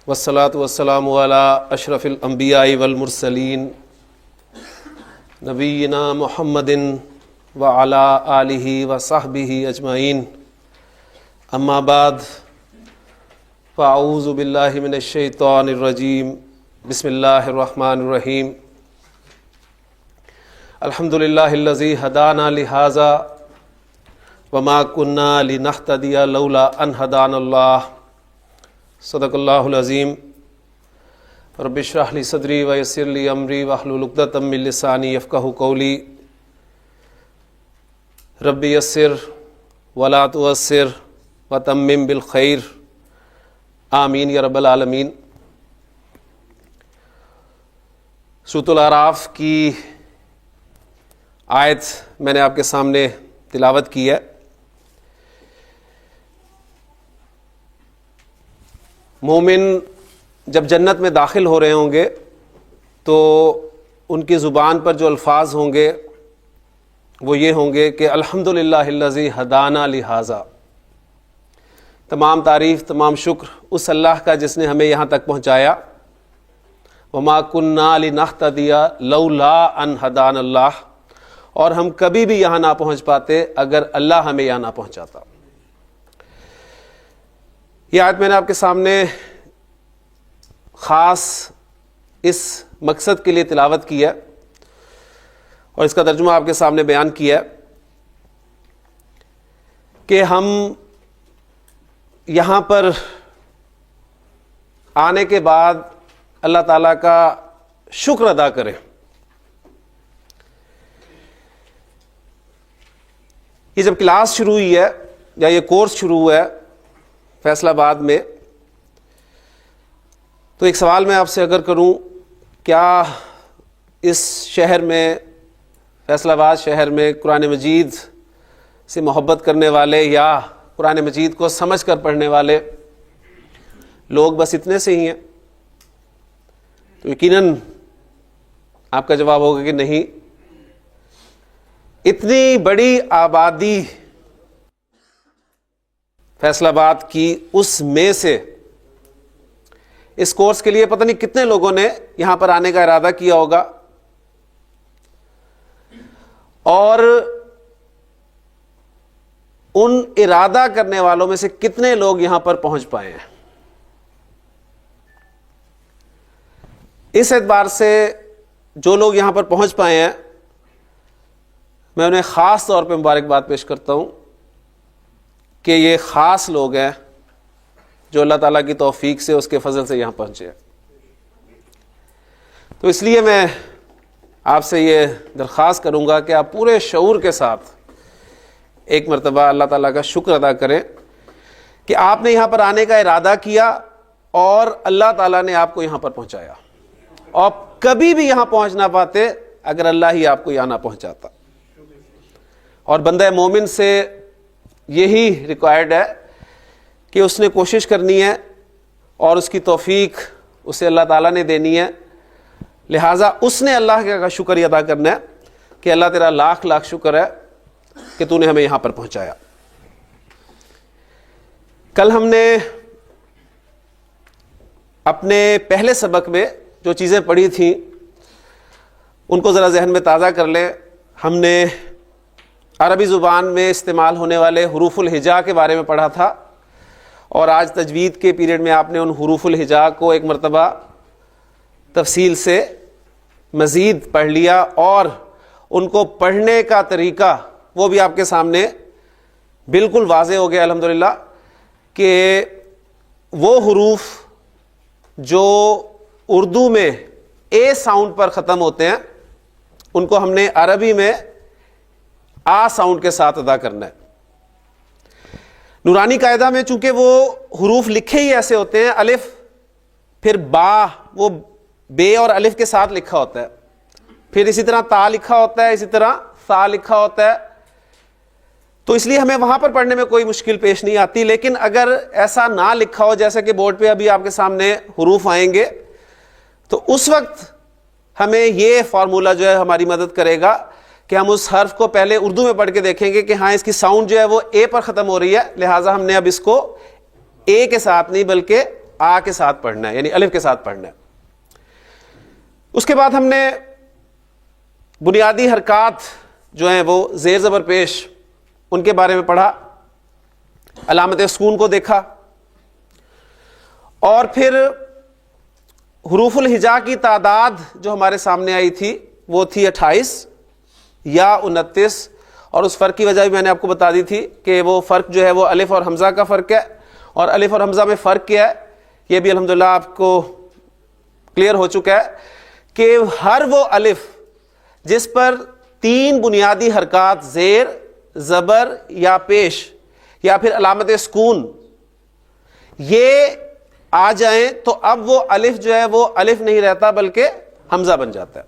والصلاة والسلام على اشرف الانبیاء والمرسلین نبینا محمد وعلى آلہ وصحبہ اجمعین، اما بعد فاعوذ باللہ من الشیطان الرجیم، بسم اللہ الرحمن الرحیم۔ الحمد للہ الذی ہدانا لہذا وما کنا لنہتدی لولا ان ہدانا اللہ، صدق اللہ العظیم۔ رب اشرح لی صدری ویسر لی امری واحلل عقدۃ من لسانی یفقہوا قولی۔ رب یسر ولا تعسر وتمم بالخیر، آمین یا رب العالمین۔ سورۃ الاعراف کی آیت میں نے آپ کے سامنے تلاوت کی ہے۔ مومن جب جنت میں داخل ہو رہے ہوں گے تو ان کی زبان پر جو الفاظ ہوں گے وہ یہ ہوں گے کہ الحمدللہ الذی ہدانا لہذا، تمام تعریف تمام شکر اس اللہ کا جس نے ہمیں یہاں تک پہنچایا۔ وما کنا لنہتدی لولا ان ہدانا اللہ، اور ہم کبھی بھی یہاں نہ پہنچ پاتے اگر اللہ ہمیں یہاں نہ پہنچاتا۔ یہ آیت میں نے آپ کے سامنے خاص اس مقصد کے لیے تلاوت کی ہے اور اس کا ترجمہ آپ کے سامنے بیان کیا ہے کہ ہم یہاں پر آنے کے بعد اللہ تعالیٰ کا شکر ادا کریں۔ یہ جب کلاس شروع ہوئی ہے یا یہ کورس شروع ہوا ہے فیصل آباد میں، تو ایک سوال میں آپ سے اگر کروں، کیا اس شہر میں فیصل آباد شہر میں قرآن مجید سے محبت کرنے والے یا قرآن مجید کو سمجھ کر پڑھنے والے لوگ بس اتنے سے ہی ہیں؟ تو یقیناً آپ کا جواب ہوگا کہ نہیں، اتنی بڑی آبادی فیصل آباد کی، اس میں سے اس کورس کے لیے پتہ نہیں کتنے لوگوں نے یہاں پر آنے کا ارادہ کیا ہوگا، اور ان ارادہ کرنے والوں میں سے کتنے لوگ یہاں پر پہنچ پائے ہیں۔ اس اعتبار سے جو لوگ یہاں پر پہنچ پائے ہیں میں انہیں خاص طور پہ مبارکباد پیش کرتا ہوں کہ یہ خاص لوگ ہیں جو اللہ تعالیٰ کی توفیق سے، اس کے فضل سے یہاں پہنچے ہیں۔ تو اس لیے میں آپ سے یہ درخواست کروں گا کہ آپ پورے شعور کے ساتھ ایک مرتبہ اللہ تعالیٰ کا شکر ادا کریں کہ آپ نے یہاں پر آنے کا ارادہ کیا اور اللہ تعالیٰ نے آپ کو یہاں پر پہنچایا، اور کبھی بھی یہاں پہنچ نہ پاتے اگر اللہ ہی آپ کو یہاں نہ پہنچاتا۔ اور بندہ مومن سے یہی ریکوائرڈ ہے کہ اس نے کوشش کرنی ہے اور اس کی توفیق اسے اللہ تعالیٰ نے دینی ہے، لہٰذا اس نے اللہ کا شکر ادا کرنا ہے کہ اللہ تیرا لاکھ لاکھ شکر ہے کہ تو نے ہمیں یہاں پر پہنچایا۔ کل ہم نے اپنے پہلے سبق میں جو چیزیں پڑھی تھیں ان کو ذرا ذہن میں تازہ کر لیں۔ ہم نے عربی زبان میں استعمال ہونے والے حروف الہجا کے بارے میں پڑھا تھا، اور آج تجوید کے پیریڈ میں آپ نے ان حروف الہجا کو ایک مرتبہ تفصیل سے مزید پڑھ لیا، اور ان کو پڑھنے کا طریقہ وہ بھی آپ کے سامنے بالکل واضح ہو گیا الحمدللہ، کہ وہ حروف جو اردو میں اے ساؤنڈ پر ختم ہوتے ہیں ان کو ہم نے عربی میں آ ساؤنڈ کے ساتھ ادا کرنا ہے۔ نورانی قاعدہ میں چونکہ وہ حروف لکھے ہی ایسے ہوتے ہیں، الف پھر با، وہ بے اور الف کے ساتھ لکھا ہوتا ہے، پھر اسی طرح تا لکھا ہوتا ہے، اسی طرح ثا لکھا ہوتا ہے، تو اس لیے ہمیں وہاں پر پڑھنے میں کوئی مشکل پیش نہیں آتی۔ لیکن اگر ایسا نہ لکھا ہو، جیسا کہ بورڈ پہ ابھی آپ کے سامنے حروف آئیں گے، تو اس وقت ہمیں یہ فارمولہ جو ہے ہماری مدد کرے گا کہ ہم اس حرف کو پہلے اردو میں پڑھ کے دیکھیں گے کہ ہاں اس کی ساؤنڈ جو ہے وہ اے پر ختم ہو رہی ہے، لہٰذا ہم نے اب اس کو اے کے ساتھ نہیں بلکہ آ کے ساتھ پڑھنا ہے، یعنی الف کے ساتھ پڑھنا ہے۔ اس کے بعد ہم نے بنیادی حرکات جو ہیں وہ زیر زبر پیش، ان کے بارے میں پڑھا، علامت سکون کو دیکھا، اور پھر حروف الہجا کی تعداد جو ہمارے سامنے آئی تھی وہ تھی 28 یا 29، اور اس فرق کی وجہ بھی میں نے آپ کو بتا دی تھی کہ وہ فرق جو ہے وہ الف اور حمزہ کا فرق ہے، اور الف اور حمزہ میں فرق کیا ہے یہ بھی الحمدللہ آپ کو کلیئر ہو چکا ہے کہ ہر وہ الف جس پر 3 بنیادی حرکات زیر، زبر یا پیش یا پھر علامت سکون یہ آ جائیں تو اب وہ الف جو ہے وہ الف نہیں رہتا بلکہ حمزہ بن جاتا ہے۔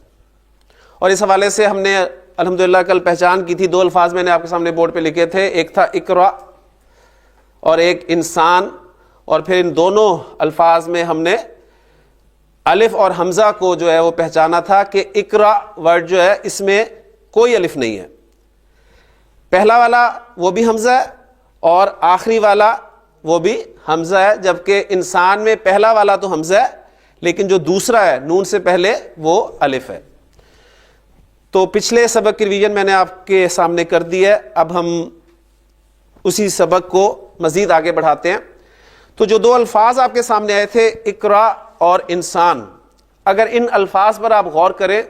اور اس حوالے سے ہم نے الحمدللہ کل پہچان کی تھی، 2 الفاظ میں نے آپ کے سامنے بورڈ پہ لکھے تھے، ایک تھا اقرا اور ایک انسان، اور پھر ان دونوں الفاظ میں ہم نے الف اور حمزہ کو جو ہے وہ پہچانا تھا کہ اقرا ورڈ جو ہے اس میں کوئی الف نہیں ہے، پہلا والا وہ بھی حمزہ ہے اور آخری والا وہ بھی حمزہ ہے، جبکہ انسان میں پہلا والا تو حمزہ ہے لیکن جو دوسرا ہے نون سے پہلے وہ الف ہے۔ تو پچھلے سبق کی ریویژن میں نے آپ کے سامنے کر دی ہے، اب ہم اسی سبق کو مزید آگے بڑھاتے ہیں۔ تو جو 2 الفاظ آپ کے سامنے آئے تھے اقرا اور انسان، اگر ان الفاظ پر آپ غور کریں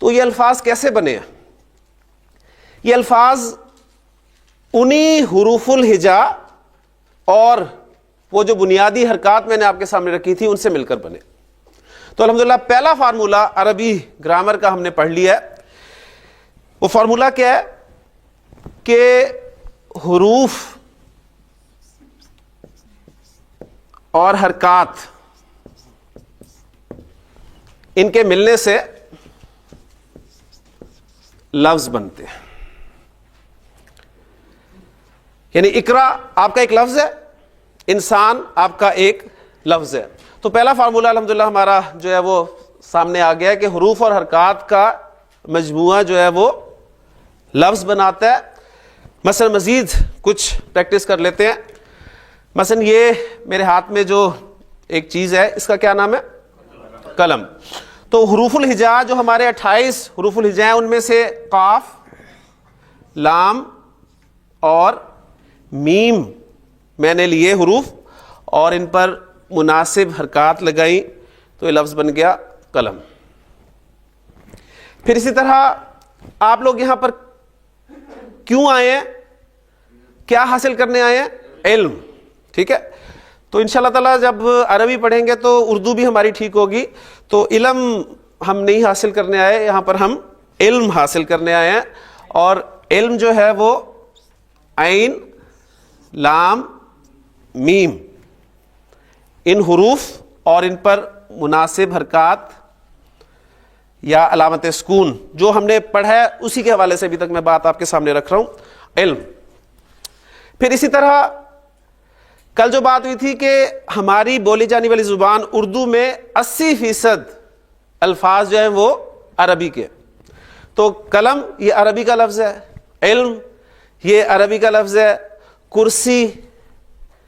تو یہ الفاظ کیسے بنے ہیں؟ یہ الفاظ انہی حروف الہجا اور وہ جو بنیادی حرکات میں نے آپ کے سامنے رکھی تھی ان سے مل کر بنے۔ تو الحمدللہ پہلا فارمولہ عربی گرامر کا ہم نے پڑھ لیا ہے۔ وہ فارمولہ کیا ہے کہ حروف اور حرکات ان کے ملنے سے لفظ بنتے ہیں، یعنی اقرا آپ کا ایک لفظ ہے، انسان آپ کا ایک لفظ ہے۔ تو پہلا فارمولہ الحمدللہ ہمارا جو ہے وہ سامنے آ گیا ہے کہ حروف اور حرکات کا مجموعہ جو ہے وہ لفظ بناتا ہے۔ مثلا مزید کچھ پریکٹس کر لیتے ہیں۔ مثلا یہ میرے ہاتھ میں جو ایک چیز ہے اس کا کیا نام ہے؟ قلم۔ تو حروف الہجا جو ہمارے 28 حروف الہجا ہیں ان میں سے قاف، لام اور میم میں نے لیے حروف اور ان پر مناسب حرکات لگائیں تو یہ لفظ بن گیا قلم۔ پھر اسی طرح آپ لوگ یہاں پر کیوں آئے ہیں؟ کیا حاصل کرنے آئے ہیں؟ علم، ٹھیک ہے؟ تو انشاءاللہ تعالیٰ جب عربی پڑھیں گے تو اردو بھی ہماری ٹھیک ہوگی۔ تو علم ہم نہیں حاصل کرنے آئے، یہاں پر ہم علم حاصل کرنے آئے ہیں، اور علم جو ہے وہ عین، لام، میم، ان حروف اور ان پر مناسب حرکات یا علامت سکون جو ہم نے پڑھا ہے اسی کے حوالے سے ابھی تک میں بات آپ کے سامنے رکھ رہا ہوں، علم۔ پھر اسی طرح کل جو بات ہوئی تھی کہ ہماری بولی جانے والی زبان اردو میں 80% الفاظ جو ہیں وہ عربی کے، تو قلم یہ عربی کا لفظ ہے، علم یہ عربی کا لفظ ہے، کرسی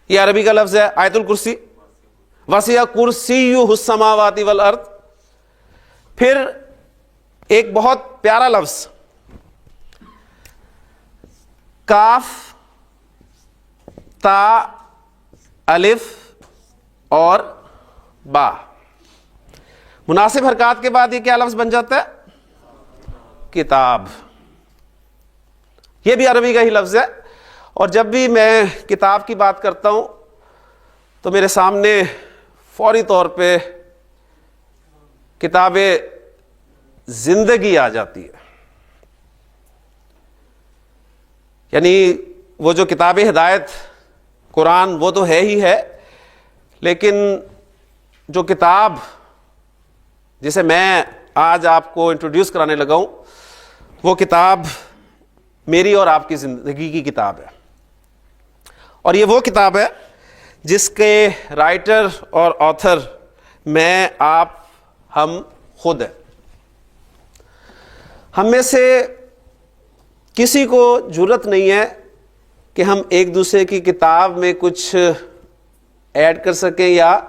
یہ عربی کا لفظ ہے، آیت الکرسی، وسع کرسیہ السماوات والارض۔ پھر ایک بہت پیارا لفظ کاف، تا، الف اور با، مناسب حرکات کے بعد یہ کیا لفظ بن جاتا ہے؟ کتاب۔ یہ بھی عربی کا ہی لفظ ہے، اور جب بھی میں کتاب کی بات کرتا ہوں تو میرے سامنے فوری طور پہ کتاب زندگی آ جاتی ہے، یعنی وہ جو کتاب ہدایت قرآن وہ تو ہے ہی ہے، لیکن جو کتاب جسے میں آج آپ کو انٹروڈیوس کرانے لگا ہوں وہ کتاب میری اور آپ کی زندگی کی کتاب ہے، اور یہ وہ کتاب ہے جس کے رائٹر اور آتھر میں، آپ، ہم خود ہیں۔ ہم میں سے کسی کو جرات نہیں ہے کہ ہم ایک دوسرے کی کتاب میں کچھ ایڈ کر سکیں یا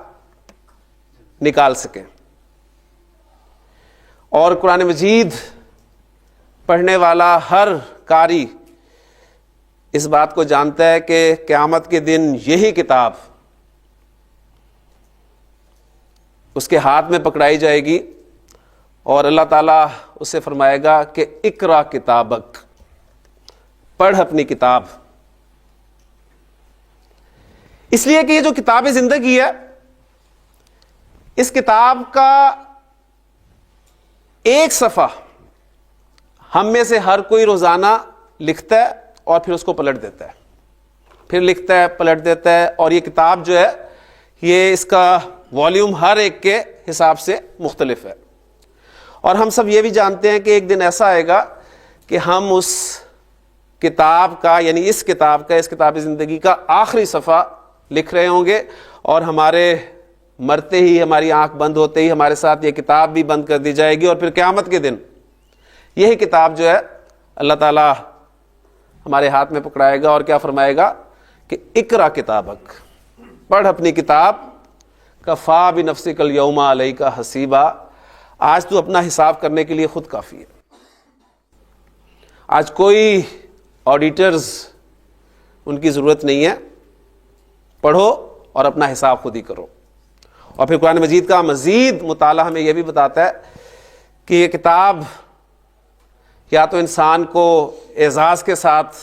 نکال سکیں. اور قرآن مجید پڑھنے والا ہر قاری اس بات کو جانتا ہے کہ قیامت کے دن یہی کتاب اس کے ہاتھ میں پکڑائی جائے گی اور اللہ تعالیٰ اسے فرمائے گا کہ اقرا کتابک، پڑھ اپنی کتاب. اس لیے کہ یہ جو کتاب زندگی ہے، اس کتاب کا ایک صفحہ ہم میں سے ہر کوئی روزانہ لکھتا ہے اور پھر اس کو پلٹ دیتا ہے، پھر لکھتا ہے پلٹ دیتا ہے. اور یہ کتاب جو ہے یہ اس کا والیوم ہر ایک کے حساب سے مختلف ہے. اور ہم سب یہ بھی جانتے ہیں کہ ایک دن ایسا آئے گا کہ ہم اس کتاب کا، یعنی اس کتاب زندگی کا آخری صفحہ لکھ رہے ہوں گے، اور ہمارے مرتے ہی، ہماری آنکھ بند ہوتے ہی ہمارے ساتھ یہ کتاب بھی بند کر دی جائے گی. اور پھر قیامت کے دن یہی کتاب جو ہے اللہ تعالیٰ ہمارے ہاتھ میں پکڑائے گا اور کیا فرمائے گا کہ اقرا کتابک، پڑھ اپنی کتاب، کفا بنفسک الیوم علیک حسیبا، آج تو اپنا حساب کرنے کے لیے خود کافی ہے. آج کوئی آڈیٹرز ان کی ضرورت نہیں ہے، پڑھو اور اپنا حساب خود ہی کرو. اور پھر قرآن مجید کا مزید مطالعہ ہمیں یہ بھی بتاتا ہے کہ یہ کتاب یا تو انسان کو اعزاز کے ساتھ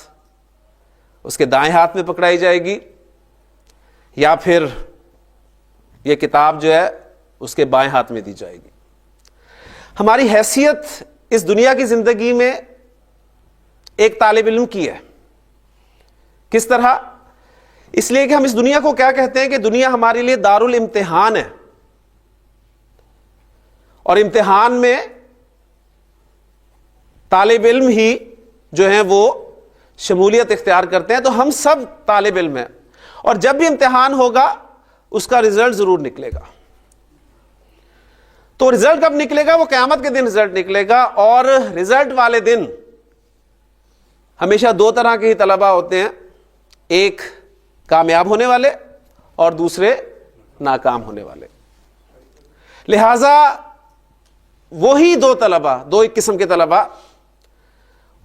اس کے دائیں ہاتھ میں پکڑائی جائے گی، یا پھر یہ کتاب جو ہے اس کے بائیں ہاتھ میں دی جائے گی. ہماری حیثیت اس دنیا کی زندگی میں ایک طالب علم کی ہے. کس طرح؟ اس لیے کہ ہم اس دنیا کو کیا کہتے ہیں کہ دنیا ہمارے لیے دارالامتحان ہے، اور امتحان میں طالب علم ہی جو ہیں وہ شمولیت اختیار کرتے ہیں. تو ہم سب طالب علم ہیں، اور جب بھی امتحان ہوگا اس کا رزلٹ ضرور نکلے گا. تو رزلٹ کب نکلے گا؟ وہ قیامت کے دن رزلٹ نکلے گا. اور رزلٹ والے دن ہمیشہ دو طرح کے ہی طلبہ ہوتے ہیں، ایک کامیاب ہونے والے اور دوسرے ناکام ہونے والے. لہذا وہی دو طلبہ، دو ایک قسم کے طلبہ،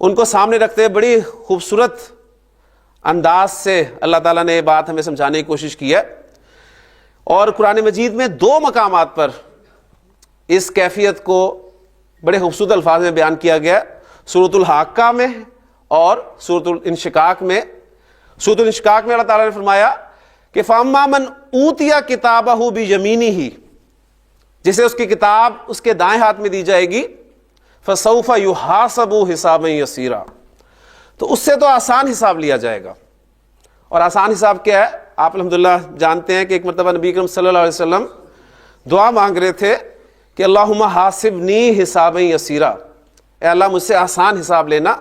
ان کو سامنے رکھتے ہوئے بڑی خوبصورت انداز سے اللہ تعالیٰ نے یہ بات ہمیں سمجھانے کی کوشش کی ہے. اور قرآن مجید میں دو مقامات پر اس کیفیت کو بڑے خوبصورت الفاظ میں بیان کیا گیا، سورۃ الحاقہ میں اور سورۃ الانشقاق میں. سورۃ الانشقاق میں اللہ تعالیٰ نے فرمایا کہ فَأَمَّا مَنْ أُوتِيَ كِتَابَهُ بِيَمِينِهِ، جسے اس کی کتاب اس کے دائیں ہاتھ میں دی جائے گی، فَسَوْفَ يُحَاسَبُ حِسَابًا يَسِيرًا، تو اس سے تو آسان حساب لیا جائے گا. اور آسان حساب کیا ہے؟ آپ الحمدللہ جانتے ہیں کہ ایک مرتبہ نبی کریم صلی اللہ علیہ وسلم دعا مانگ رہے تھے کہ اللہم حاسبنی حسابا یسیرا، اے اللہ مجھ سے آسان حساب لینا.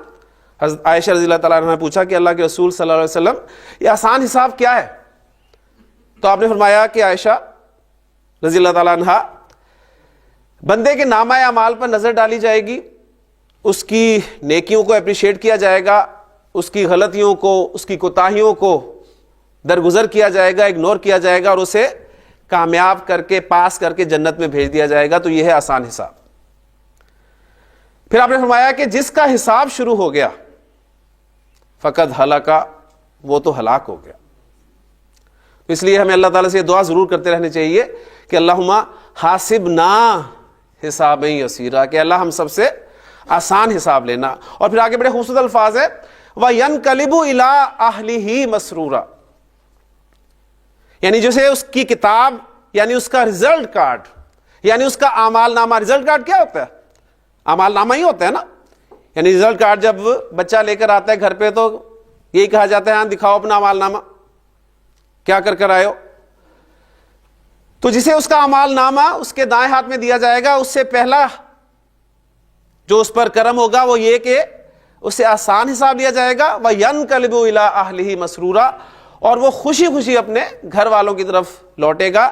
حضرت عائشہ رضی اللہ تعالیٰ عنہ نے پوچھا کہ اللہ کے رسول صلی اللہ علیہ وسلم یہ آسان حساب کیا ہے؟ تو آپ نے فرمایا کہ عائشہ رضی اللہ تعالیٰ عنہ، بندے کے نامہ اعمال پر نظر ڈالی جائے گی، اس کی نیکیوں کو اپریشیٹ کیا جائے گا، اس کی غلطیوں کو، اس کی کوتاہیوں کو درگزر کیا جائے گا، اگنور کیا جائے گا، اور اسے کامیاب کر کے، پاس کر کے جنت میں بھیج دیا جائے گا. تو یہ ہے آسان حساب. پھر آپ نے فرمایا کہ جس کا حساب شروع ہو گیا فقد ہلاکا، وہ تو ہلاک ہو گیا. اس لیے ہمیں اللہ تعالیٰ سے یہ دعا ضرور کرتے رہنے چاہیے کہ اللہم حاسبنا حسابا یسیرا، کہ اللہ ہم سب سے آسان حساب لینا. اور پھر آگے بڑے خوبصورت الفاظ ہے وَيَنْقَلِبُ إِلَىٰ أَهْلِهِ مَسْرُورًا، یعنی جسے اس کی کتاب، یعنی اس کا رزلٹ کارڈ، یعنی اس کا اعمال نامہ. رزلٹ کارڈ کیا ہوتا ہے؟ اعمال نامہ ہی ہوتا ہے نا. یعنی رزلٹ کارڈ جب بچہ لے کر آتا ہے گھر پہ تو یہی کہا جاتا ہے ہاں دکھاؤ اپنا اعمال نامہ، کیا کر آئے ہو. تو جسے اس کا اعمال نامہ اس کے دائیں ہاتھ میں دیا جائے گا، اس سے پہلا جو اس پر کرم ہوگا وہ یہ کہ اس سے آسان حساب لیا جائے گا. وَيَنْقَلِبُ إِلَىٰ أَهْلِهِ مَسْرُورًا، اور وہ خوشی خوشی اپنے گھر والوں کی طرف لوٹے گا.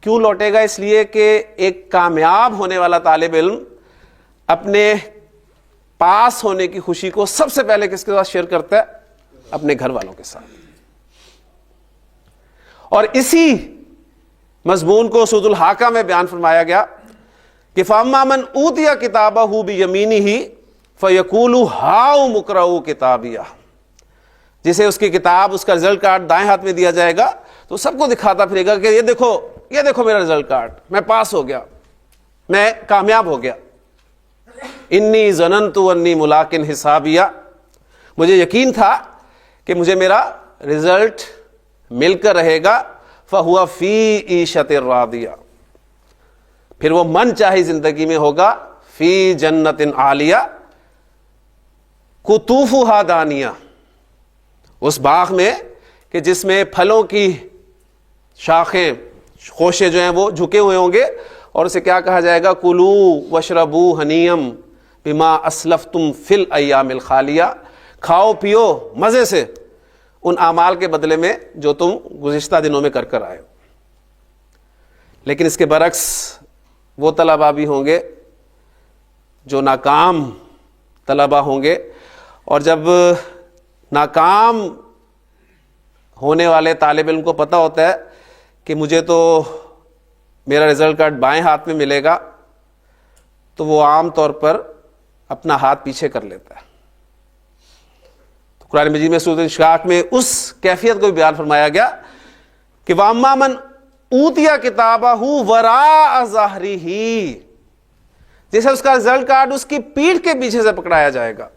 کیوں لوٹے گا؟ اس لیے کہ ایک کامیاب ہونے والا طالب علم اپنے پاس ہونے کی خوشی کو سب سے پہلے کس کے ساتھ شیئر کرتا ہے؟ اپنے گھر والوں کے ساتھ. اور اسی مضمون کو سورۃ الحاقہ میں بیان فرمایا گیا کہ فَأَمَّا مَنْ أُوتِيَ كِتَابَهُ بِيَمِينِهِ فَيَقُولُ هَاؤُمُ اقْرَءُوا كِتَابِيَهْ، جسے اس کی کتاب، اس کا رزلٹ کارڈ دائیں ہاتھ میں دیا جائے گا تو سب کو دکھاتا پھرے گا کہ یہ دیکھو میرا رزلٹ کارڈ، میں پاس ہو گیا، میں کامیاب ہو گیا. انی ظننت انی ملاقٍ حسابیہ، مجھے یقین تھا کہ مجھے میرا رزلٹ مل کر رہے گا. فَهُوَ فِي عِیشَةٍ رَاضِیَةٍ، پھر وہ من چاہی زندگی میں ہوگا. فی جنت عالیہ قطوفہا دانیہ، اس باغ میں کہ جس میں پھلوں کی شاخیں، خوشے جو ہیں وہ جھکے ہوئے ہوں گے، اور اسے کیا کہا جائے گا؟ کلو وشربو ہنیم بما اسلفتم فی الایام الخالیہ، کھاؤ پیو مزے سے ان اعمال کے بدلے میں جو تم گزشتہ دنوں میں کر آئے ہو. لیکن اس کے برعکس وہ طلباء بھی ہوں گے جو ناکام طلباء ہوں گے، اور جب ناکام ہونے والے طالب علم کو پتہ ہوتا ہے کہ مجھے تو میرا رزلٹ کارڈ بائیں ہاتھ میں ملے گا، تو وہ عام طور پر اپنا ہاتھ پیچھے کر لیتا ہے. تو قرآن مجید میں سورۃ انشقاق میں اس کیفیت کو بھی بیان فرمایا گیا کہ وَأَمَّا مَنْ أُوتِيَ كِتَابَهُ وَرَاءَ ظَهْرِهِ، جیسے اس کا رزلٹ کارڈ اس کی پیٹھ کے پیچھے سے پکڑایا جائے گا.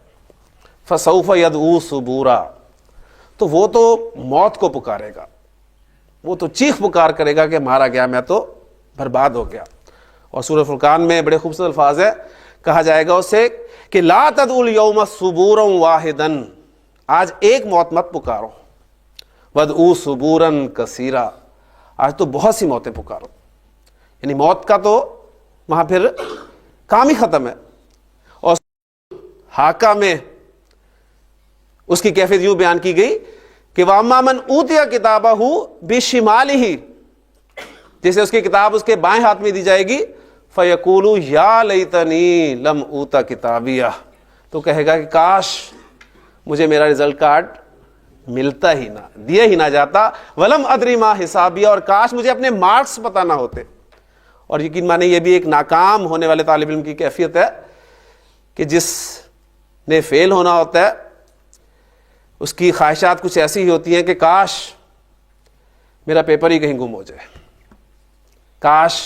فَسَوْفَ يَدْعُو ثُبُورًا، تو وہ تو موت کو پکارے گا، وہ تو چیخ پکار کرے گا کہ مارا گیا، میں تو برباد ہو گیا. اور سورہ فرقان میں بڑے خوبصورت الفاظ ہے، کہا جائے گا اسے کہ لا تدعوا اليوم ثبورا واحدا، آج ایک موت مت پکارو، وادعوا ثبورا کثیرا، آج تو بہت سی موتیں پکارو. یعنی موت کا تو وہاں پھر کام ہی ختم ہے. اور حاقہ میں اس کی کیفیت یوں بیان کی گئی کہ وَأَمَّا مَنْ أُوتِيَ كِتَابَهُ بِشِمَالِهِ، جسے اس کی کتاب اس کے بائیں ہاتھ میں دی جائے گی. فَيَقُولُ يَا لَيْتَنِي لَمْ أُوتَ كِتَابِيَهْ، تو کہے گا کہ کاش مجھے میرا رزلٹ کارڈ ملتا ہی نہ، دیا ہی نہ جاتا. وَلَمْ أَدْرِ مَا حِسَابِيَهْ، اور کاش مجھے اپنے مارکس پتہ نہ ہوتے. اور یقین مانے یہ بھی ایک ناکام ہونے والے طالب علم کی کیفیت ہے کہ جس نے فیل ہونا ہوتا ہے اس کی خواہشات کچھ ایسی ہی ہوتی ہیں کہ کاش میرا پیپر ہی کہیں گم ہو جائے، کاش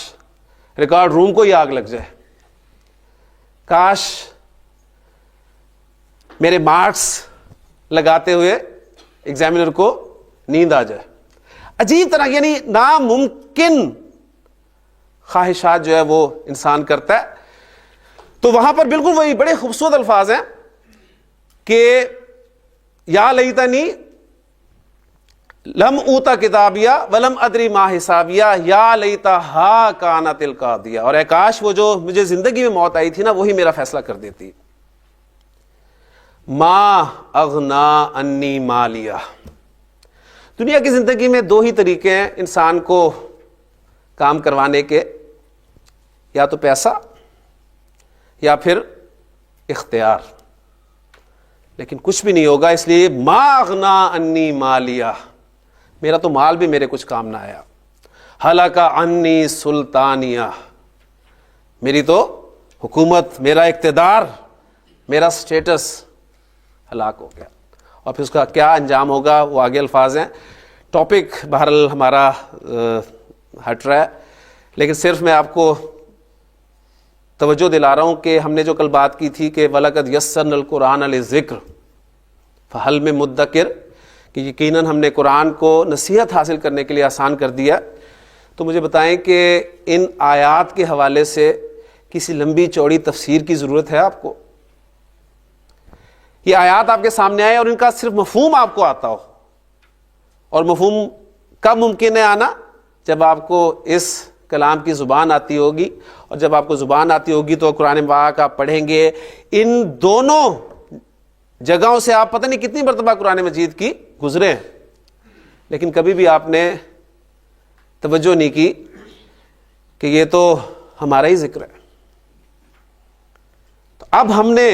ریکارڈ روم کو ہی آگ لگ جائے، کاش میرے مارکس لگاتے ہوئے ایگزامینر کو نیند آ جائے. عجیب طرح، یعنی ناممکن خواہشات جو ہے وہ انسان کرتا ہے. تو وہاں پر بالکل وہی بڑے خوبصورت الفاظ ہیں کہ یا لیتنی لم اوتا کتابیہ ولم ادری ما حسابیہ یا لیتہا کانت القاضیہ، اور اے کاش وہ جو مجھے زندگی میں موت آئی تھی نا وہی میرا فیصلہ کر دیتی. ما اغنا انی مالیہ، دنیا کی زندگی میں دو ہی طریقے ہیں انسان کو کام کروانے کے، یا تو پیسہ یا پھر اختیار، لیکن کچھ بھی نہیں ہوگا. اس لیے ما اغنا انی مالیہ، میرا تو مال بھی میرے کچھ کام نہ آیا. ہلاک انی سلطانیہ، میری تو حکومت، میرا اقتدار، میرا سٹیٹس ہلاک ہو گیا. اور پھر اس کا کیا انجام ہوگا وہ آگے الفاظ ہیں. ٹاپک بہرحال ہمارا ہٹ رہا ہے، لیکن صرف میں آپ کو توجہ دلا رہا ہوں کہ ہم نے جو کل بات کی تھی کہ وَلَقَدْ يَسَّرْنَا الْقُرْآنَ لِلذِّكْرِ فَهَلْ مِن مُدَّكِرٍ، کہ یقیناً ہم نے قرآن کو نصیحت حاصل کرنے کے لیے آسان کر دیا. تو مجھے بتائیں کہ ان آیات کے حوالے سے کسی لمبی چوڑی تفسیر کی ضرورت ہے آپ کو؟ یہ آیات آپ کے سامنے آئے اور ان کا صرف مفہوم آپ کو آتا ہو، اور مفہوم کب ممکن ہے آنا؟ جب آپ کو اس کلام کی زبان آتی ہوگی، اور جب آپ کو زبان آتی ہوگی تو قرآن پاک آپ پڑھیں گے. ان دونوں جگہوں سے آپ پتہ نہیں کتنی مرتبہ قرآن مجید کی گزرے ہیں، لیکن کبھی بھی آپ نے توجہ نہیں کی کہ یہ تو ہمارا ہی ذکر ہے. تو اب ہم نے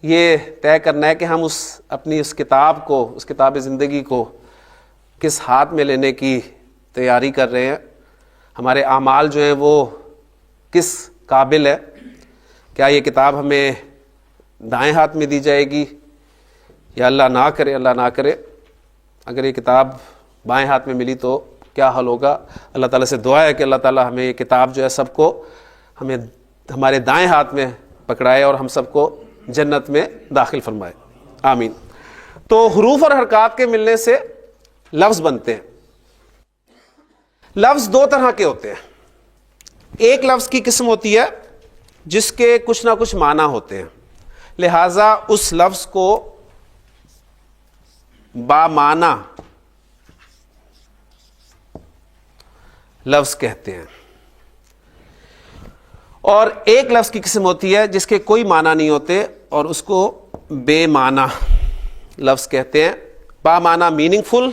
یہ طے کرنا ہے کہ ہم اپنی اس کتاب کو، اس کتاب زندگی کو کس ہاتھ میں لینے کی تیاری کر رہے ہیں. ہمارے اعمال جو ہیں وہ کس قابل ہے. کیا یہ کتاب ہمیں دائیں ہاتھ میں دی جائے گی یا اللہ نہ کرے اگر یہ کتاب بائیں ہاتھ میں ملی تو کیا حل ہوگا. اللہ تعالیٰ سے دعا ہے کہ اللہ تعالیٰ ہمیں یہ کتاب جو ہے سب کو ہمیں ہمارے دائیں ہاتھ میں پکڑائے اور ہم سب کو جنت میں داخل فرمائے, آمین. تو حروف اور حرکات کے ملنے سے لفظ بنتے ہیں. لفظ دو طرح کے ہوتے ہیں. ایک لفظ کی قسم ہوتی ہے جس کے کچھ نہ کچھ معنی ہوتے ہیں, لہذا اس لفظ کو بامعنی لفظ کہتے ہیں. اور ایک لفظ کی قسم ہوتی ہے جس کے کوئی معنی نہیں ہوتے اور اس کو بے معنی لفظ کہتے ہیں. بامعنی میننگ فل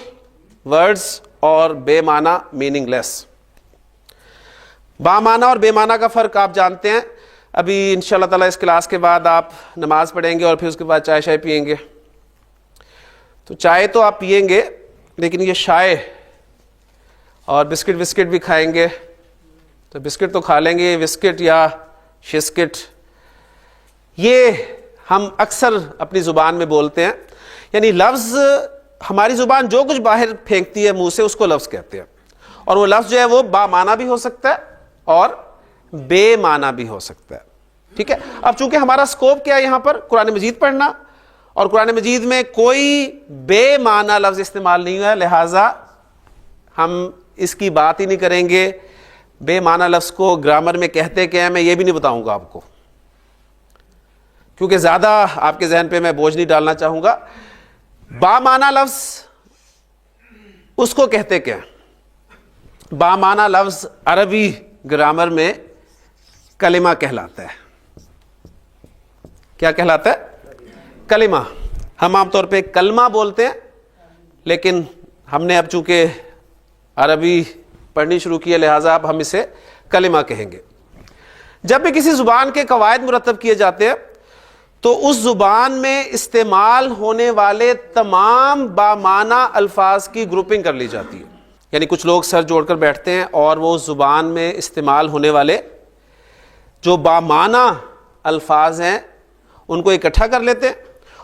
ورڈز اور بے معنی میننگ لیس. بامعنی اور بے معنی کا فرق آپ جانتے ہیں. ابھی انشاءاللہ تعالیٰ اس کلاس کے بعد آپ نماز پڑھیں گے اور پھر اس کے بعد چائے شائے پئیں گے. تو چائے تو آپ پئیں گے لیکن یہ شائے اور بسکٹ بھی کھائیں گے. تو بسکٹ تو کھا لیں گے, بسکٹ یا شسکٹ یہ ہم اکثر اپنی زبان میں بولتے ہیں. یعنی لفظ ہماری زبان جو کچھ باہر پھینکتی ہے منہ سے اس کو لفظ کہتے ہیں, اور وہ لفظ جو ہے وہ بامعنی بھی ہو سکتا ہے اور بے معنی بھی ہو سکتا ہے. ٹھیک ہے. اب چونکہ ہمارا سکوپ کیا ہے یہاں پر قرآن مجید پڑھنا, اور قرآن مجید میں کوئی بے معنی لفظ استعمال نہیں ہوا ہے, لہٰذا ہم اس کی بات ہی نہیں کریں گے. بے معنی لفظ کو گرامر میں کہتے کیا ہیں میں یہ بھی نہیں بتاؤں گا آپ کو, کیونکہ زیادہ آپ کے ذہن پہ میں بوجھ نہیں ڈالنا چاہوں گا. بامعنی لفظ اس کو کہتے کیا ہیں؟ بامعنی لفظ عربی گرامر میں کلمہ کہلاتا ہے. کیا کہلاتا ہے؟ کلمہ. ہم عام طور پہ کلمہ بولتے ہیں, لیکن ہم نے اب چونکہ عربی پڑھنی شروع کی ہے لہٰذا اب ہم اسے کلمہ کہیں گے. جب بھی کسی زبان کے قواعد مرتب کیے جاتے ہیں تو اس زبان میں استعمال ہونے والے تمام بامعنی الفاظ کی گروپنگ کر لی جاتی ہے. یعنی کچھ لوگ سر جوڑ کر بیٹھتے ہیں اور وہ اس زبان میں استعمال ہونے والے جو بامعنی الفاظ ہیں ان کو اکٹھا کر لیتے ہیں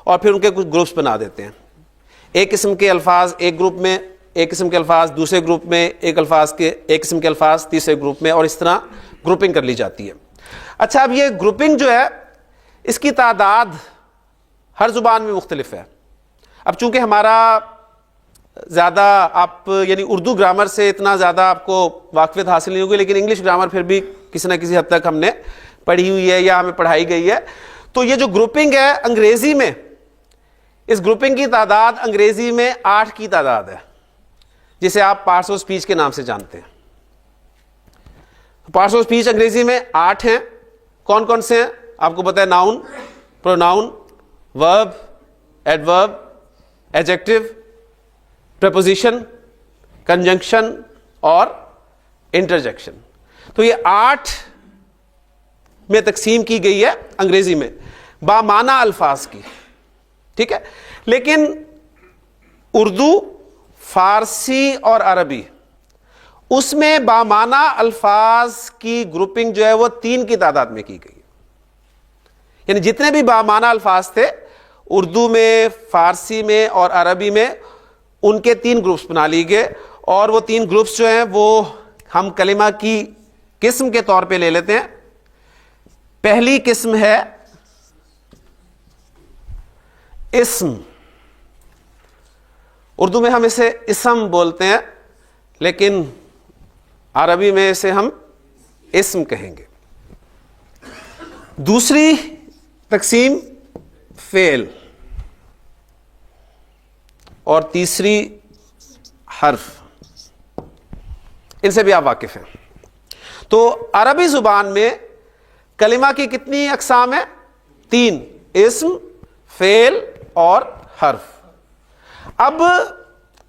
اور پھر ان کے کچھ گروپس بنا دیتے ہیں. ایک قسم کے الفاظ ایک گروپ میں, ایک قسم کے الفاظ دوسرے گروپ میں, ایک قسم کے الفاظ تیسرے گروپ میں, اور اس طرح گروپنگ کر لی جاتی ہے. اچھا, اب یہ گروپنگ جو ہے اس کی تعداد ہر زبان میں مختلف ہے. اب چونکہ ہمارا زیادہ آپ یعنی اردو گرامر سے اتنا زیادہ آپ کو واقفیت حاصل نہیں ہوگی, لیکن انگلش گرامر پھر بھی کسی نہ کسی حد تک ہم نے پڑھی ہوئی ہے یا ہمیں پڑھائی گئی ہے. تو یہ جو گروپنگ ہے انگریزی میں, اس گروپنگ کی تعداد انگریزی میں 8 کی تعداد ہے, جسے آپ پارٹس آف اسپیچ کے نام سے جانتے ہیں. پارٹس آف اسپیچ انگریزی میں 8 ہیں. کون کون سے ہیں آپ کو پتہ ہے؟ ناؤن, پروناؤن, ورب, ایڈورب, ایڈجیکٹو, پریپوزیشن, کنجنکشن اور انٹرجیکشن. تو یہ 8 میں تقسیم کی گئی ہے انگریزی میں بامعنی الفاظ کی. ٹھیک ہے. لیکن اردو, فارسی اور عربی اس میں بامعنی الفاظ کی گروپنگ جو ہے وہ 3 کی تعداد میں کی گئی. یعنی جتنے بھی بامعنی الفاظ تھے اردو میں, فارسی میں اور عربی میں, ان کے 3 گروپس بنا لیے گئے, اور وہ 3 گروپس جو ہیں وہ ہم کلمہ کی قسم کے طور پہ لے لیتے ہیں. پہلی قسم ہے اسم. اردو میں ہم اسے اسم بولتے ہیں, لیکن عربی میں اسے ہم اسم کہیں گے. دوسری تقسیم فعل, اور تیسری حرف. ان سے بھی آپ واقف ہیں. تو عربی زبان میں کلمہ کی کتنی اقسام ہیں؟ 3, اسم, فعل اور حرف. اب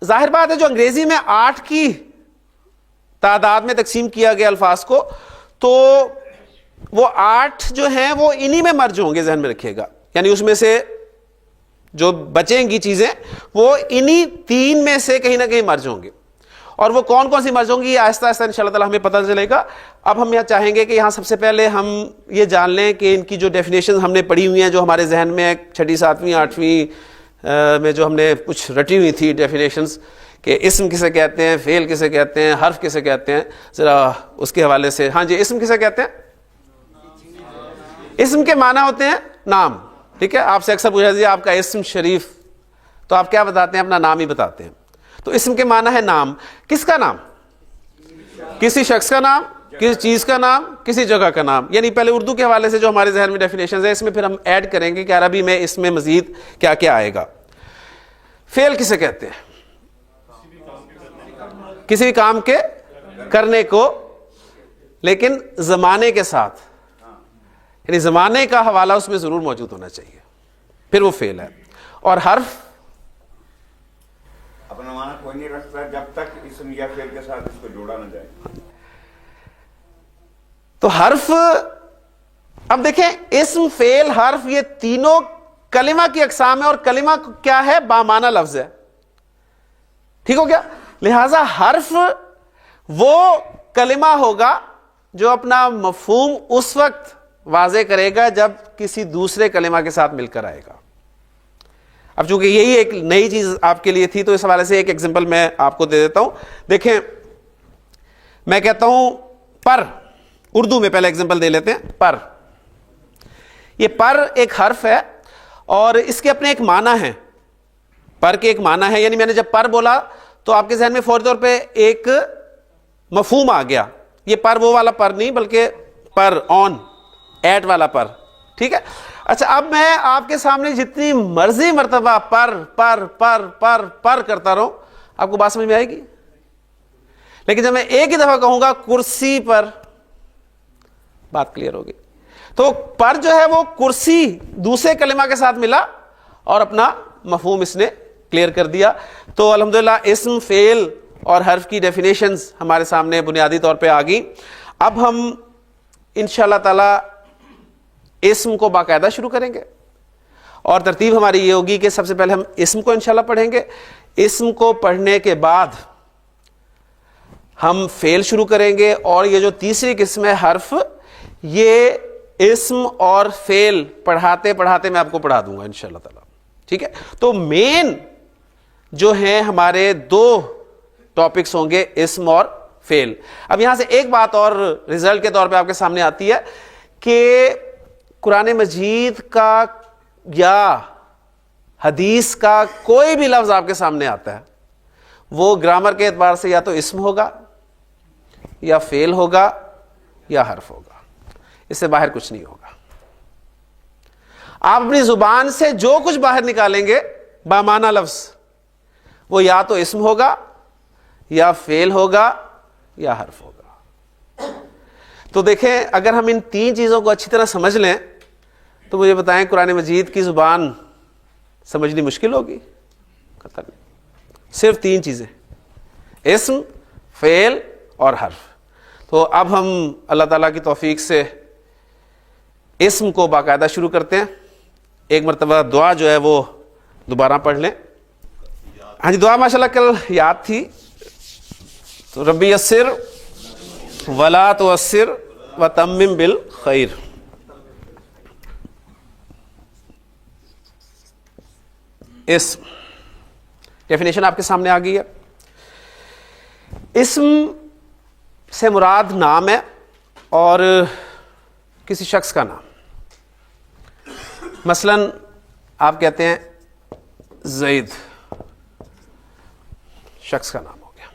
ظاہر بات ہے جو انگریزی میں 8 کی تعداد میں تقسیم کیا گیا الفاظ کو, تو وہ 8 جو ہیں وہ انہی میں مرج ہوں گے, ذہن میں رکھیے گا. یعنی اس میں سے جو بچیں گی چیزیں وہ انہی 3 میں سے کہیں نہ کہیں مرج ہوں گے. اور وہ کون کون سی مرض ہوں گی یہ آہستہ آہستہ انشاءاللہ تعالی ہمیں پتہ چلے گا. اب ہم یہاں چاہیں گے کہ یہاں سب سے پہلے ہم یہ جان لیں کہ ان کی جو ڈیفینیشن ہم نے پڑھی ہوئی ہیں, جو ہمارے ذہن میں 6ٹھی 7ویں 8ویں میں جو ہم نے کچھ رٹی ہوئی تھی ڈیفینیشنز, کہ اسم کسے کہتے ہیں, فعل کسے کہتے ہیں, حرف کسے کہتے ہیں, ذرا اس کے حوالے سے. ہاں جی, اسم کسے کہتے ہیں؟ اسم کے معنی ہوتے ہیں نام. ٹھیک ہے, آپ سے اکثر پوچھا جائے آپ کا اسم شریف, تو آپ کیا بتاتے ہیں؟ اپنا نام ہی بتاتے ہیں. تو اسم کے معنی ہے نام. کس کا نام؟ کسی شخص کا نام, کسی چیز کا نام, کسی جگہ کا نام. یعنی پہلے اردو کے حوالے سے جو ہمارے ذہن میں ڈیفینیشنز ہے, اس میں پھر ہم ایڈ کریں گے کہ عربی میں اس میں مزید کیا کیا آئے گا. فعل کسے کہتے ہیں؟ کسی بھی کام کے کرنے کو لیکن زمانے کے ساتھ, یعنی زمانے کا حوالہ اس میں ضرور موجود ہونا چاہیے, پھر وہ فعل ہے. اور حرف اپنا معنی کوئی نہیں رکھتا جب تک اسم یا فعل کے ساتھ اس کو جوڑا نہ جائے. تو حرف, اب دیکھیں اسم فعل حرف یہ تینوں کلمہ کی اقسام ہے, اور کلمہ کیا ہے؟ بامعنی لفظ ہے. ٹھیک ہو گیا؟ لہذا حرف وہ کلمہ ہوگا جو اپنا مفہوم اس وقت واضح کرے گا جب کسی دوسرے کلمہ کے ساتھ مل کر آئے گا. اب چونکہ یہی ایک نئی چیز آپ کے لیے تھی تو اس حوالے سے ایک ایگزامپل میں آپ کو دے دیتا ہوں. دیکھیں, میں کہتا ہوں پر, اردو میں پہلے ایگزامپل دے لیتے ہیں. پر, یہ پر ایک حرف ہے اور اس کے اپنے ایک معنی ہے. پر کے ایک معنی ہے, یعنی میں نے جب پر بولا تو آپ کے ذہن میں فوری طور پہ ایک مفہوم آ گیا. یہ پر وہ والا پر نہیں, بلکہ پر, آن, ایٹ والا پر. ٹھیک ہے. اچھا, اب میں آپ کے سامنے جتنی مرضی مرتبہ پر پر پر پر پر کرتا رہوں, آپ کو بات سمجھ میں آئے گی. لیکن جب میں ایک ہی دفعہ کہوں گا کرسی پر, بات کلیئر ہوگی. تو پر جو ہے وہ کرسی دوسرے کلمہ کے ساتھ ملا اور اپنا مفہوم اس نے کلیئر کر دیا. تو الحمدللہ اسم, فعل اور حرف کی ڈیفینیشنز ہمارے سامنے بنیادی طور پہ آ گئی. اب ہم انشاءاللہ تعالی اسم کو باقاعدہ شروع کریں گے, اور ترتیب ہماری یہ ہوگی کہ سب سے پہلے ہم اسم کو انشاءاللہ پڑھیں گے. اسم کو پڑھنے کے بعد ہم فعل شروع کریں گے, اور یہ جو تیسری قسم ہے حرف, یہ اسم اور فعل پڑھاتے پڑھاتے میں آپ کو پڑھا دوں گا انشاءاللہ تعالی. ٹھیک ہے. تو مین جو ہیں ہمارے دو ٹاپکس ہوں گے, اسم اور فعل. اب یہاں سے ایک بات اور ریزلٹ کے طور پہ آپ کے سامنے آتی ہے کہ قرآن مجید کا یا حدیث کا کوئی بھی لفظ آپ کے سامنے آتا ہے, وہ گرامر کے اعتبار سے یا تو اسم ہوگا یا فعل ہوگا یا حرف ہوگا, اس سے باہر کچھ نہیں ہوگا. آپ اپنی زبان سے جو کچھ باہر نکالیں گے بامعنی لفظ, وہ یا تو اسم ہوگا یا فعل ہوگا یا حرف ہوگا. تو دیکھیں, اگر ہم ان تین چیزوں کو اچھی طرح سمجھ لیں تو مجھے بتائیں قرآن مجید کی زبان سمجھنی مشکل ہوگی؟ قطعاً نہیں. صرف تین چیزیں, اسم, فعل اور حرف. تو اب ہم اللہ تعالیٰ کی توفیق سے اسم کو باقاعدہ شروع کرتے ہیں. ایک مرتبہ دعا جو ہے وہ دوبارہ پڑھ لیں. ہاں جی, دعا ماشاءاللہ کل یاد تھی. تو ربی یسر ولا تعسر وتمم بالخیر. اسم ڈیفینیشن آپ کے سامنے آ گئی ہے. اسم سے مراد نام ہے, اور کسی شخص کا نام. مثلا آپ کہتے ہیں زید, شخص کا نام ہو گیا.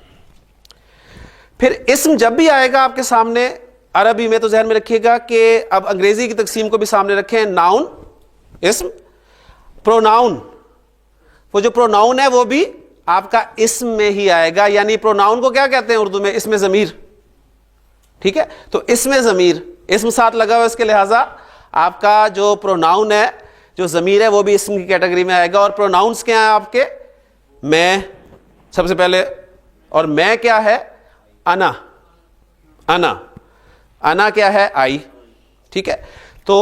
پھر اسم جب بھی آئے گا آپ کے سامنے عربی میں, تو ذہن میں رکھیے گا کہ اب انگریزی کی تقسیم کو بھی سامنے رکھیں. ناؤن, اسم, پروناؤن. وہ جو پروناؤن ہے وہ بھی آپ کا اسم میں ہی آئے گا. یعنی پروناؤن کو کیا کہتے ہیں اردو میں؟ اسم ضمیر. ٹھیک ہے. تو اسم ضمیر, اسم ساتھ لگا ہوا, اس کے لہٰذا آپ کا جو پروناؤن ہے, جو ضمیر ہے, وہ بھی اسم کی کیٹیگری میں آئے گا. اور پروناؤنس کیا ہیں آپ کے؟ میں سب سے پہلے, اور میں کیا ہے؟ انا. انا, انا کیا ہے؟ آئی. ٹھیک ہے. تو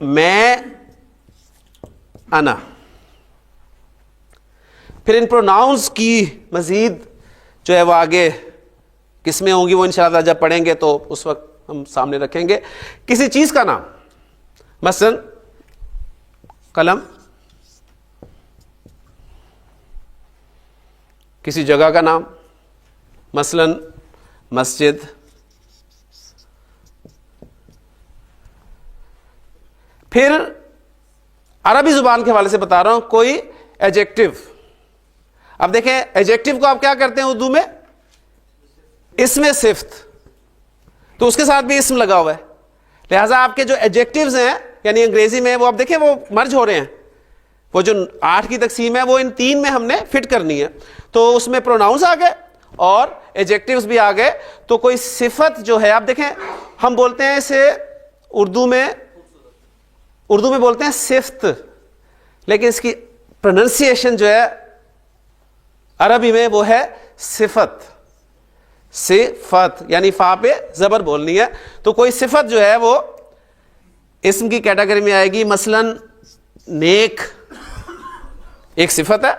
میں, انا. پھر ان پروناؤنس کی مزید جو ہے وہ آگے قسمیں ہوں گی وہ انشاءاللہ جب پڑھیں گے تو اس وقت ہم سامنے رکھیں گے. کسی چیز کا نام، مثلا قلم، کسی جگہ کا نام مثلا مسجد، پھر عربی زبان کے حوالے سے بتا رہا ہوں کوئی ایڈجیکٹو. اب دیکھیں ایڈجیکٹو کو آپ کیا کرتے ہیں اردو میں؟ اسم صفت، تو اس کے ساتھ بھی اسم لگا ہوا ہے. لہٰذا آپ کے جو ایڈجیکٹوز ہیں یعنی انگریزی میں وہ اب دیکھیں وہ مرج ہو رہے ہیں. وہ جو 8 کی تقسیم ہے وہ ان 3 میں ہم نے فٹ کرنی ہے. تو اس میں پروناؤنز آ گئے اور ایڈجیکٹوز بھی آ گئے. تو کوئی صفت جو ہے، آپ دیکھیں ہم بولتے ہیں اسے اردو میں بولتے ہیں صفت، لیکن اس کی پروننسیشن جو ہے عربی میں وہ ہے صفت. صفت یعنی فا پہ زبر بولنی ہے. تو کوئی صفت جو ہے وہ اسم کی کیٹیگری میں آئے گی. مثلا نیک ایک صفت ہے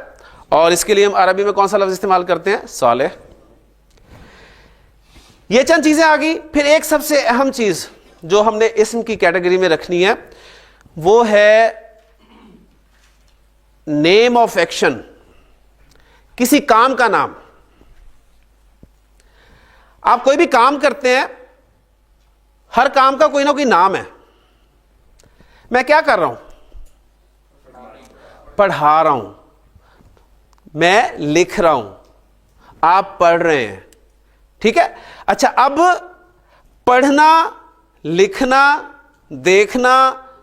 اور اس کے لیے ہم عربی میں کون سا لفظ استعمال کرتے ہیں؟ صالح. یہ چند چیزیں آ گئی. پھر ایک سب سے اہم چیز جو ہم نے اسم کی کیٹیگری میں رکھنی ہے وہ ہے نیم آف ایکشن، کسی کام کا نام. آپ کوئی بھی کام کرتے ہیں، ہر کام کا کوئی نہ کوئی نام ہے. میں کیا کر رہا ہوں؟ پڑھا رہا ہوں، میں لکھ رہا ہوں، آپ پڑھ رہے ہیں. ٹھیک ہے. اچھا، اب پڑھنا، لکھنا، دیکھنا،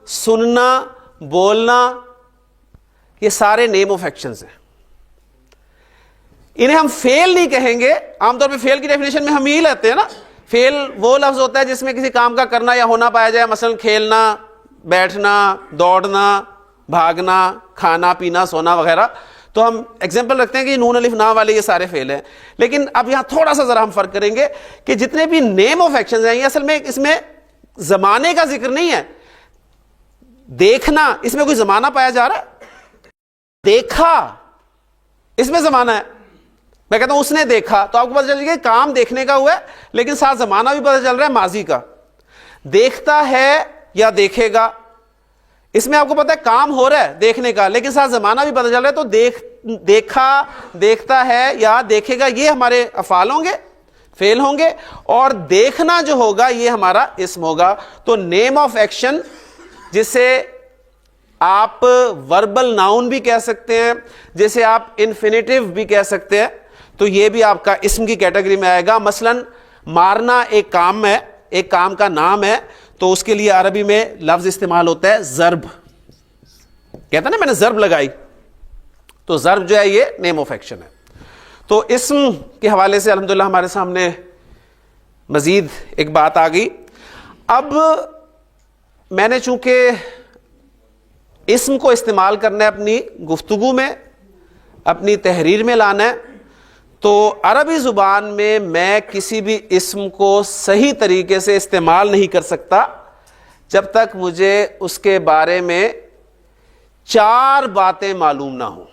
سننا، بولنا، یہ سارے نیم آف ایکشنز ہیں. انہیں ہم فیل نہیں کہیں گے. عام طور پہ فیل کی ڈیفینیشن میں ہم یہی لیتے ہیں نا. فیل وہ لفظ ہوتا ہے جس میں کسی کام کا کرنا یا ہونا پایا جائے. مثلا کھیلنا، بیٹھنا، دوڑنا، بھاگنا، کھانا پینا، سونا وغیرہ. تو ہم ایگزامپل رکھتے ہیں کہ نون الف نا والے یہ سارے فیل ہیں. لیکن اب یہاں تھوڑا سا ذرا ہم فرق کریں گے کہ جتنے بھی نیم آف ایکشنز ہیں یہ اصل میں اس میں زمانے کا ذکر نہیں ہے. دیکھنا، اس میں کوئی زمانہ پایا جا رہا ہے؟ دیکھا، اس میں زمانہ ہے. میں کہتا ہوں اس نے دیکھا، تو آپ کو پتہ چل گیا کام دیکھنے کا ہوا ہے لیکن ساتھ زمانہ بھی پتہ چل رہا ہے ماضی کا. دیکھتا ہے یا دیکھے گا، اس میں آپ کو پتہ ہے کام ہو رہا ہے دیکھنے کا لیکن ساتھ زمانہ بھی پتہ چل رہا ہے. تو دیکھا، دیکھتا ہے یا دیکھے گا، یہ ہمارے افعال ہوں گے، فعل ہوں گے. اور دیکھنا جو ہوگا یہ ہمارا اسم ہوگا. تو نیم آف ایکشن جسے آپ وربل ناؤن بھی کہہ سکتے ہیں، جسے آپ انفینیٹیو بھی کہہ سکتے ہیں، تو یہ بھی آپ کا اسم کی کیٹیگری میں آئے گا. مثلا مارنا ایک کام ہے، ایک کام کا نام ہے، تو اس کے لیے عربی میں لفظ استعمال ہوتا ہے ضرب. کہتا ہے نا میں نے ضرب لگائی، تو ضرب جو ہے یہ نیم آف ایکشن ہے. تو اسم کے حوالے سے الحمدللہ ہمارے سامنے مزید ایک بات آ گئی. اب میں نے چونکہ اسم کو استعمال کرنا ہے اپنی گفتگو میں، اپنی تحریر میں لانا ہے، تو عربی زبان میں کسی بھی اسم کو صحیح طریقے سے استعمال نہیں کر سکتا جب تک مجھے اس کے بارے میں 4 باتیں معلوم نہ ہوں.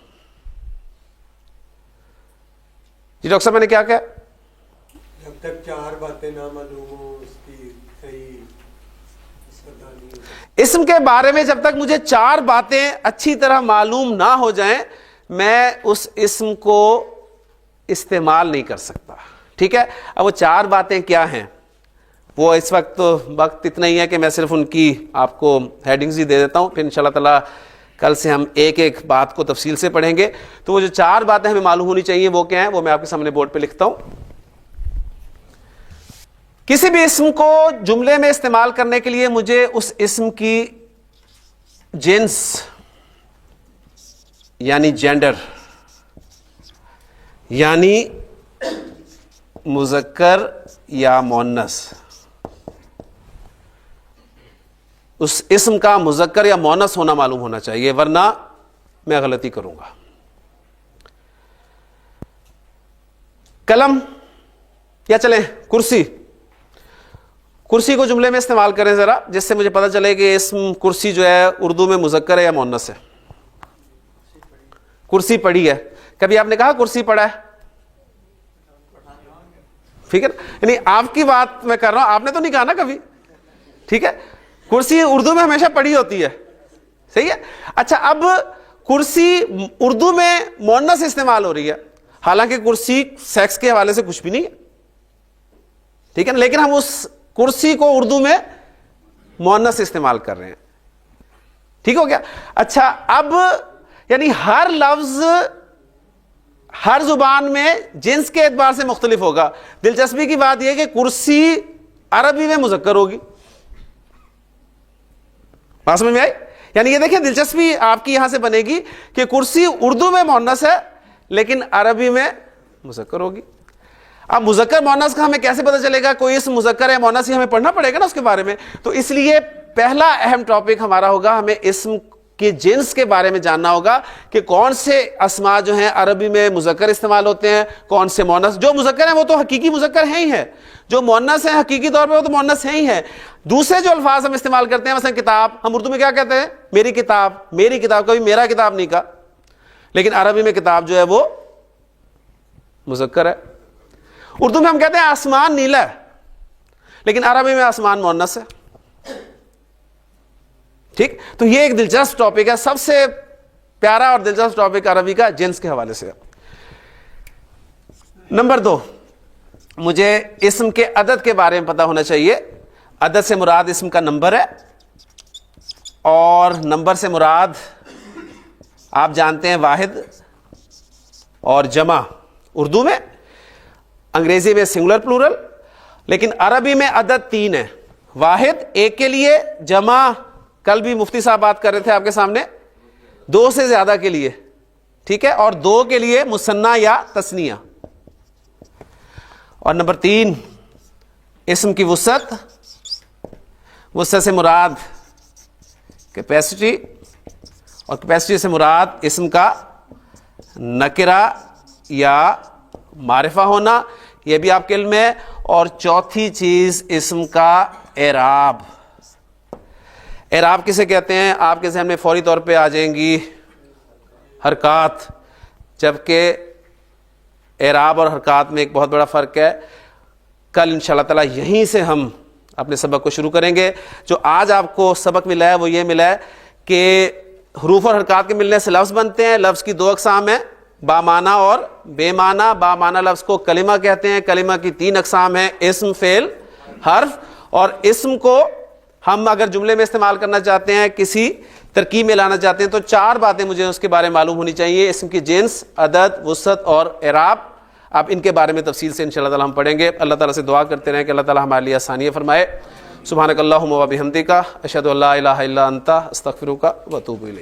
جی ڈاکٹر صاحب میں نے کیا کہا؟ جب تک 4 باتیں نہ معلوم ہوں اس کی صحیح اسم کے بارے میں جب تک مجھے 4 باتیں اچھی طرح معلوم نہ ہو جائیں میں اس اسم کو استعمال نہیں کر سکتا. ٹھیک ہے. اب وہ 4 باتیں کیا ہیں؟ وہ اس وقت تو وقت اتنا ہی ہے کہ میں صرف ان کی آپ کو ہیڈنگز ہی دے دیتا ہوں، پھر انشاءاللہ تعالی کل سے ہم ایک ایک بات کو تفصیل سے پڑھیں گے. تو وہ جو 4 باتیں ہمیں معلوم ہونی چاہیے وہ کیا ہیں، وہ میں آپ کے سامنے بورڈ پہ لکھتا ہوں. کسی بھی اسم کو جملے میں استعمال کرنے کے لیے مجھے اس اسم کی جنس یعنی جینڈر یعنی مذکر یا مؤنث، اس اسم کا مذکر یا مؤنث ہونا معلوم ہونا چاہیے، ورنہ میں غلطی کروں گا. قلم یا چلیں کرسی، کرسی کو جملے میں استعمال کریں ذرا، جس سے مجھے پتہ چلے کہ اسم کرسی جو ہے اردو میں مذکر ہے یا مؤنث ہے. کرسی پڑھی ہے، کبھی آپ نے کہا کرسی پڑھا ہے؟ ٹھیک ہے نا, یعنی آپ کی بات میں کر رہا ہوں, آپ نے تو نہیں کہا نا کبھی, ٹھیک ہے. کرسی اردو میں ہمیشہ پڑھی ہوتی ہے, صحیح ہے. اچھا, اب کرسی اردو میں مؤنث استعمال ہو رہی ہے, حالانکہ کرسی سیکس کے حوالے سے کچھ بھی نہیں ہے, ٹھیک ہے نا, لیکن ہم اس کرسی کو اردو میں مؤنث استعمال کر رہے ہیں, ٹھیک ہو گیا. اچھا, اب یعنی ہر لفظ ہر زبان میں جنس کے اعتبار سے مختلف ہوگا. دلچسپی کی بات یہ کہ کرسی عربی میں مذکر ہوگی, بات سمجھ میں آئی؟ یعنی یہ دیکھیں دلچسپی آپ کی یہاں سے بنے گی کہ کرسی اردو میں مؤنث ہے لیکن عربی میں مذکر ہوگی. اب مذکر مؤنث کا ہمیں کیسے پتہ چلے گا؟ کوئی اس مذکر ہے مؤنث ہی ہمیں پڑھنا پڑے گا نا اس کے بارے میں. تو اس لیے پہلا اہم ٹاپک ہمارا ہوگا, ہمیں اسم کے جنس کے بارے میں جاننا ہوگا کہ کون سے اسماء جو ہیں عربی میں مذکر استعمال ہوتے ہیں, کون سے مؤنث. جو مذکر ہیں وہ تو حقیقی مذکر ہیں ہی ہیں, جو مؤنث ہیں حقیقی طور پہ وہ تو مؤنث ہیں ہی ہیں. دوسرے جو الفاظ ہم استعمال کرتے ہیں, مثلا کتاب, ہم اردو میں کیا کہتے ہیں؟ میری کتاب. میری کتاب, کبھی میرا کتاب نہیں کہا, لیکن عربی میں کتاب جو ہے وہ مذکر ہے. اردو میں ہم کہتے ہیں آسمان نیلا ہے, لیکن عربی میں آسمان مؤنث ہے, ٹھیک. تو یہ ایک دلچسپ ٹاپک ہے, سب سے پیارا اور دلچسپ ٹاپک عربی کا جنس کے حوالے سے. نمبر 2, مجھے اسم کے عدد کے بارے میں پتہ ہونا چاہیے. عدد سے مراد اسم کا نمبر ہے, اور نمبر سے مراد آپ جانتے ہیں واحد اور جمع. اردو میں, انگریزی میں سنگولر پلورل, لیکن عربی میں عدد 3 ہے. واحد ایک کے لیے, جمع کل بھی مفتی صاحب بات کر رہے تھے آپ کے سامنے 2 سے زیادہ کے لیے, ٹھیک ہے, اور 2 کے لیے مثنیٰ یا تثنیہ. اور نمبر 3 اسم کی وسعت. وسعت سے مراد کیپیسٹی, اور کیپیسٹی سے مراد اسم کا نکرہ یا معرفہ ہونا, یہ بھی آپ کے علم ہے. اور چوتھی چیز اسم کا اعراب. اعراب کسے کہتے ہیں؟ آپ کے ذہن میں فوری طور پہ آ جائیں گی حرکات, جبکہ اعراب اور حرکات میں ایک بہت بڑا فرق ہے. کل انشاءاللہ تعالی یہیں سے ہم اپنے سبق کو شروع کریں گے. جو آج آپ کو سبق ملا ہے وہ یہ ملا ہے کہ حروف اور حرکات کے ملنے سے لفظ بنتے ہیں. لفظ کی 2 اقسام ہیں, بامعنی اور بے معنی. بامعنی لفظ کو کلمہ کہتے ہیں. کلمہ کی 3 اقسام ہیں, اسم, فعل, حرف. اور اسم کو ہم اگر جملے میں استعمال کرنا چاہتے ہیں, کسی ترکیب میں لانا چاہتے ہیں, تو 4 باتیں مجھے اس کے بارے میں معلوم ہونی چاہیے. اسم کی جنس, عدد, وسعت اور اعراب. اب ان کے بارے میں تفصیل سے انشاءاللہ تعالی ہم پڑھیں گے. اللہ تعالیٰ سے دعا کرتے رہیں کہ اللہ تعالیٰ ہمارے لیے آسانیاں فرمائے. سبحانک اللہم و بحمدک, اشہد ان لا الہ الا انت, استغفرک و اتوب الیک.